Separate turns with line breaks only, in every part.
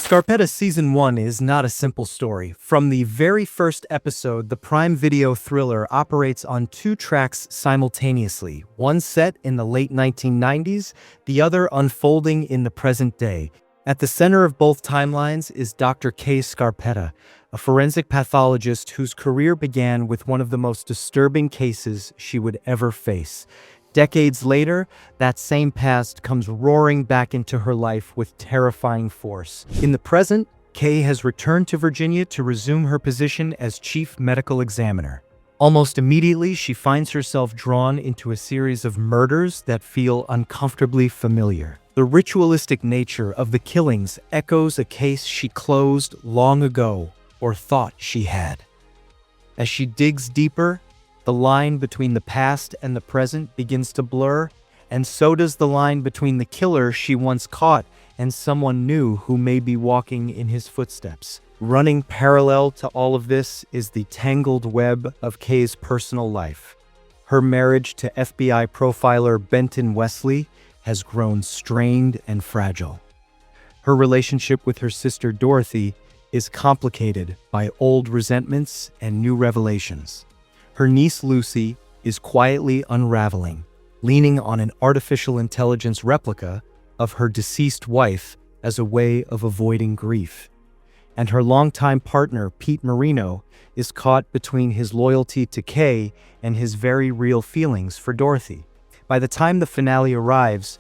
Scarpetta Season 1 is not a simple story. From the very first episode, the Prime Video thriller operates on two tracks simultaneously, one set in the late 1990s, the other unfolding in the present day. At the center of both timelines is Dr. Kay Scarpetta, a forensic pathologist whose career began with one of the most disturbing cases she would ever face. Decades later, that same past comes roaring back into her life with terrifying force. In the present, Kay has returned to Virginia to resume her position as chief medical examiner. Almost immediately, she finds herself drawn into a series of murders that feel uncomfortably familiar. The ritualistic nature of the killings echoes a case she closed long ago, or thought she had. As she digs deeper, the line between the past and the present begins to blur, and so does the line between the killer she once caught and someone new who may be walking in his footsteps. Running parallel to all of this is the tangled web of Kay's personal life. Her marriage to FBI profiler Benton Wesley has grown strained and fragile. Her relationship with her sister Dorothy is complicated by old resentments and new revelations. Her niece Lucy is quietly unraveling, leaning on an artificial intelligence replica of her deceased wife as a way of avoiding grief. And her longtime partner, Pete Marino, is caught between his loyalty to Kay and his very real feelings for Dorothy. By the time the finale arrives,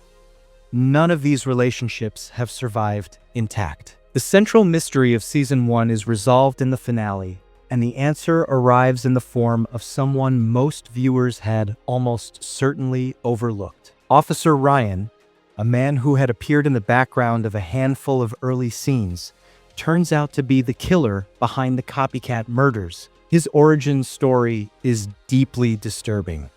none of these relationships have survived intact. The central mystery of Season 1 is resolved in the finale, and the answer arrives in the form of someone most viewers had almost certainly overlooked. Officer Ryan, a man who had appeared in the background of a handful of early scenes, turns out to be the killer behind the copycat murders. His origin story is deeply disturbing.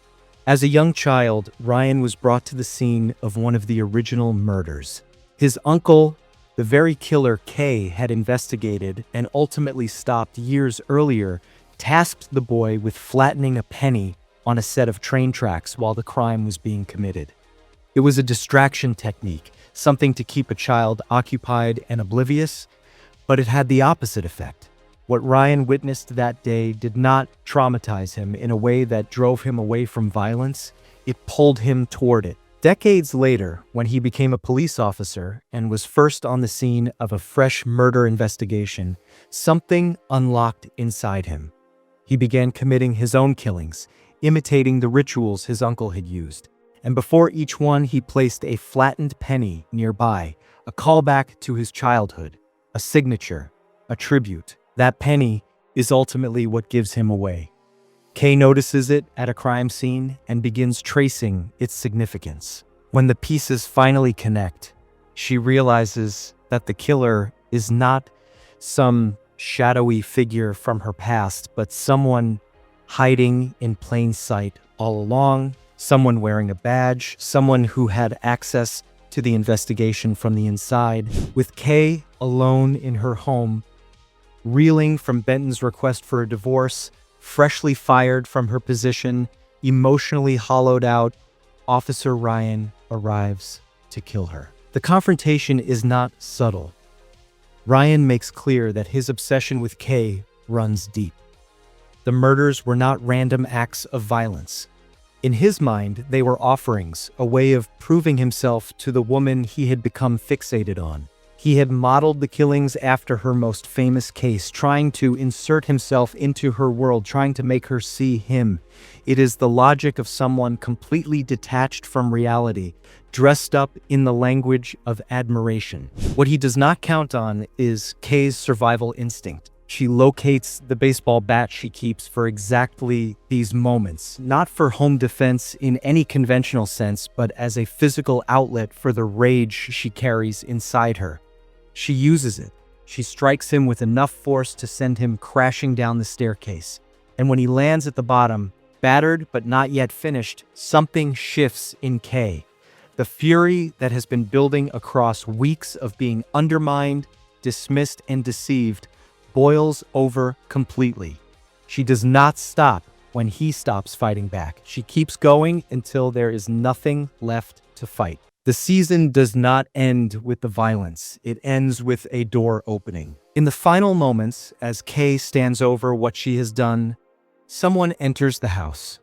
As a young child, Ryan was brought to the scene of one of the original murders. His uncle, the very killer Kay had investigated and ultimately stopped years earlier, tasked the boy with flattening a penny on a set of train tracks while the crime was being committed. It was a distraction technique, something to keep a child occupied and oblivious, but it had the opposite effect. What Ryan witnessed that day did not traumatize him in a way that drove him away from violence. It pulled him toward it. Decades later, when he became a police officer and was first on the scene of a fresh murder investigation, something unlocked inside him. He began committing his own killings, imitating the rituals his uncle had used. And before each one, he placed a flattened penny nearby, a callback to his childhood, a signature, a tribute. That penny is ultimately what gives him away. Kay notices it at a crime scene and begins tracing its significance. When the pieces finally connect, she realizes that the killer is not some shadowy figure from her past, but someone hiding in plain sight all along, someone wearing a badge, someone who had access to the investigation from the inside. With Kay alone in her home, reeling from Benton's request for a divorce, freshly fired from her position, emotionally hollowed out, Officer Ryan arrives to kill her. The confrontation is not subtle. Ryan makes clear that his obsession with Kay runs deep. The murders were not random acts of violence. In his mind, they were offerings, a way of proving himself to the woman he had become fixated on. He had modeled the killings after her most famous case, trying to insert himself into her world, trying to make her see him. It is the logic of someone completely detached from reality, dressed up in the language of admiration. What he does not count on is Kay's survival instinct. She locates the baseball bat she keeps for exactly these moments, not for home defense in any conventional sense, but as a physical outlet for the rage she carries inside her. She uses it. She strikes him with enough force to send him crashing down the staircase. And when he lands at the bottom, battered but not yet finished, something shifts in Kay. The fury that has been building across weeks of being undermined, dismissed, and deceived boils over completely. She does not stop when he stops fighting back. She keeps going until there is nothing left to fight. The season does not end with the violence. It ends with a door opening. In the final moments, as Kay stands over what she has done, someone enters the house.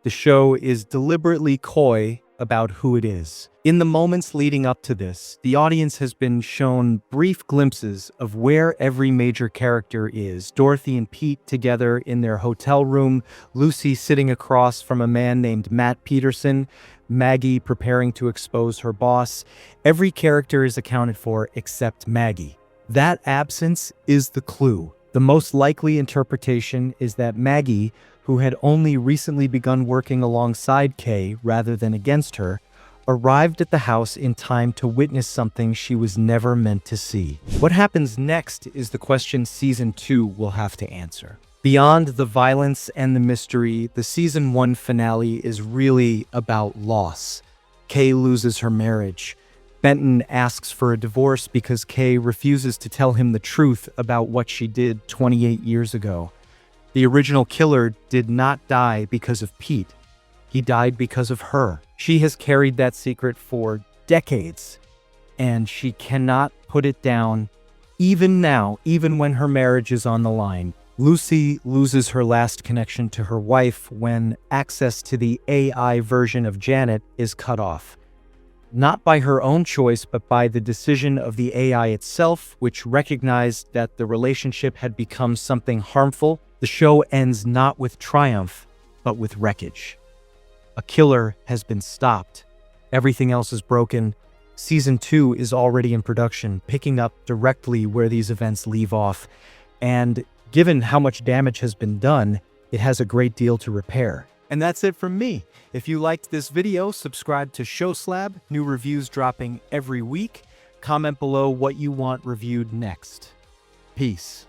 The show is deliberately coy about who it is. In the moments leading up to this, the audience has been shown brief glimpses of where every major character is. Dorothy and Pete together in their hotel room, Lucy sitting across from a man named Matt Peterson, Maggie preparing to expose her boss. Every character is accounted for except Maggie. That absence is the clue. The most likely interpretation is that Maggie, who had only recently begun working alongside Kay rather than against her, arrived at the house in time to witness something she was never meant to see. What happens next is the question Season 2 will have to answer. Beyond the violence and the mystery, the Season 1 finale is really about loss. Kay loses her marriage. Benton asks for a divorce because Kay refuses to tell him the truth about what she did 28 years ago. The original killer did not die because of Pete. He died because of her. She has carried that secret for decades, and she cannot put it down, even now, even when her marriage is on the line. Lucy loses her last connection to her wife when access to the AI version of Janet is cut off. Not by her own choice, but by the decision of the AI itself, which recognized that the relationship had become something harmful. The show ends not with triumph, but with wreckage. A killer has been stopped. Everything else is broken. Season 2 is already in production, picking up directly where these events leave off. And given how much damage has been done, it has a great deal to repair. And that's it from me. If you liked this video, subscribe to Showslab, new reviews dropping every week. Comment below what you want reviewed next. Peace.